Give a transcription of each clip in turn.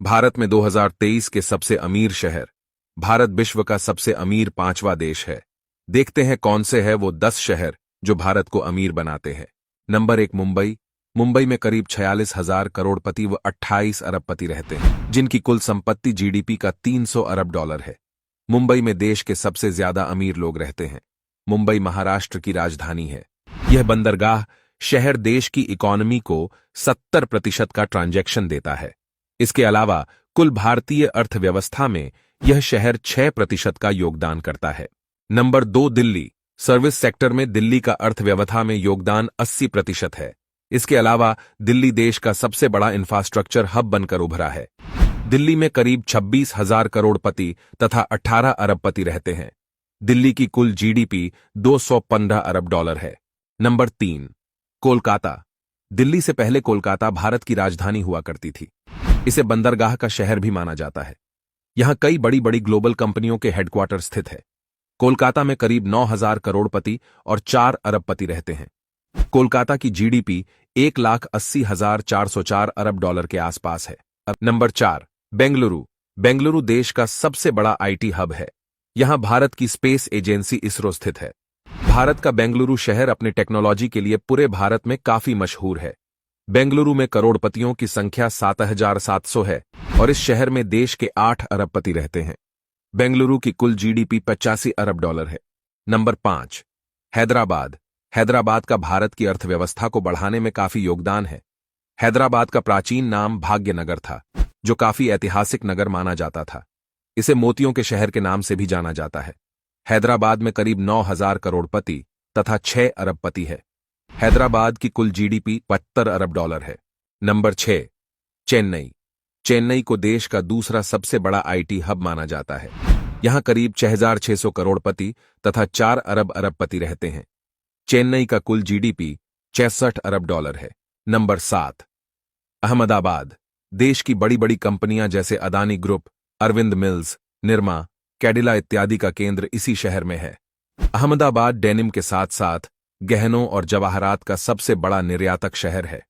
भारत में 2023 के सबसे अमीर शहर। भारत विश्व का सबसे अमीर पांचवा देश है। देखते हैं कौन से है वो 10 शहर जो भारत को अमीर बनाते हैं। नंबर 1 मुंबई। मुंबई में करीब 46,000 करोड़पति व 28 अरबपति रहते हैं, जिनकी कुल संपत्ति जीडीपी का 300 अरब डॉलर है। मुंबई में देश के सबसे ज्यादा अमीर लोग रहते हैं। मुंबई महाराष्ट्र की राजधानी है। यह बंदरगाह शहर देश की इकोनॉमी को 70% का ट्रांजैक्शन देता है। इसके अलावा कुल भारतीय अर्थव्यवस्था में यह शहर 6% का योगदान करता है। नंबर 2 दिल्ली। सर्विस सेक्टर में दिल्ली का अर्थव्यवस्था में योगदान 80% है। इसके अलावा दिल्ली देश का सबसे बड़ा इंफ्रास्ट्रक्चर हब बनकर उभरा है। दिल्ली में करीब 26,000 करोड़पति तथा 18 अरबपति रहते हैं। दिल्ली की कुल जीडीपी 215 अरब डॉलर है। नंबर 3 कोलकाता। दिल्ली से पहले कोलकाता भारत की राजधानी हुआ करती थी। इसे बंदरगाह का शहर भी माना जाता है। यहां कई बड़ी बड़ी ग्लोबल कंपनियों के हेडक्वार्टर स्थित है। कोलकाता में करीब 9,000 करोड़पति और 4 अरबपति रहते हैं। कोलकाता की जीडीपी 1,80,404 अरब डॉलर के आसपास है। नंबर 4 बेंगलुरु। बेंगलुरु देश का सबसे बड़ा आईटी हब है। यहां भारत की स्पेस एजेंसी इसरो स्थित है। भारत का बेंगलुरु शहर अपने टेक्नोलॉजी के लिए पूरे भारत में काफी मशहूर है। बेंगलुरु में करोड़पतियों की संख्या 7,700 है और इस शहर में देश के 8 अरबपति रहते हैं। बेंगलुरु की कुल जीडीपी 85 अरब डॉलर है। नंबर 5 हैदराबाद। हैदराबाद का भारत की अर्थव्यवस्था को बढ़ाने में काफी योगदान है। हैदराबाद का प्राचीन नाम भाग्यनगर था, जो काफी ऐतिहासिक नगर माना जाता था। इसे मोतियों के शहर के नाम से भी जाना जाता है। हैदराबाद में करीब 9,000 करोड़पति तथा 6 अरबपति है। हैदराबाद की कुल जीडीपी 72 अरब डॉलर है। नंबर 6 चेन्नई। चेन्नई को देश का दूसरा सबसे बड़ा आईटी हब माना जाता है। यहां करीब 6,600 करोड़पति तथा 4 अरबपति रहते हैं। चेन्नई का कुल जीडीपी 66 अरब डॉलर है। नंबर 7 अहमदाबाद। देश की बड़ी बड़ी कंपनियां जैसे अदानी ग्रुप, अरविंद मिल्स, निरमा, कैडिला इत्यादि का केंद्र इसी शहर में है। अहमदाबाद डेनिम के साथ साथ गहनों और जवाहरात का सबसे बड़ा निर्यातक शहर है।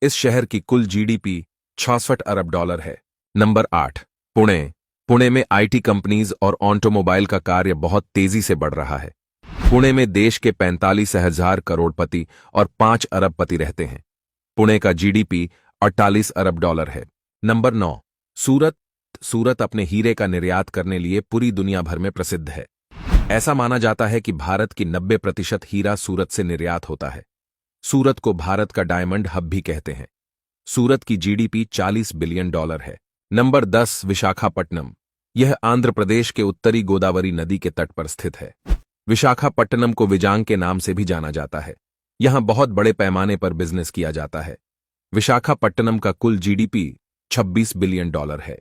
इस शहर की कुल जीडीपी 66 अरब डॉलर है। नंबर 8 पुणे। पुणे में आईटी कंपनीज और ऑटोमोबाइल का कार्य बहुत तेजी से बढ़ रहा है। पुणे में देश के 45,000 करोड़पति और 5 अरबपति रहते हैं। पुणे का जीडीपी 48 अरब डॉलर है। नंबर 9 सूरत। सूरत अपने हीरे का निर्यात करने लिए पूरी दुनिया भर में प्रसिद्ध है। ऐसा माना जाता है कि भारत की 90% हीरा सूरत से निर्यात होता है। सूरत को भारत का डायमंड हब भी कहते हैं। सूरत की जीडीपी 40 बिलियन डॉलर है। नंबर 10 विशाखापट्टनम। यह आंध्र प्रदेश के उत्तरी गोदावरी नदी के तट पर स्थित है। विशाखापट्टनम को विजांग के नाम से भी जाना जाता है। यहां बहुत बड़े पैमाने पर बिजनेस किया जाता है। विशाखापट्टनम का कुल जीडीपी 26 बिलियन डॉलर है।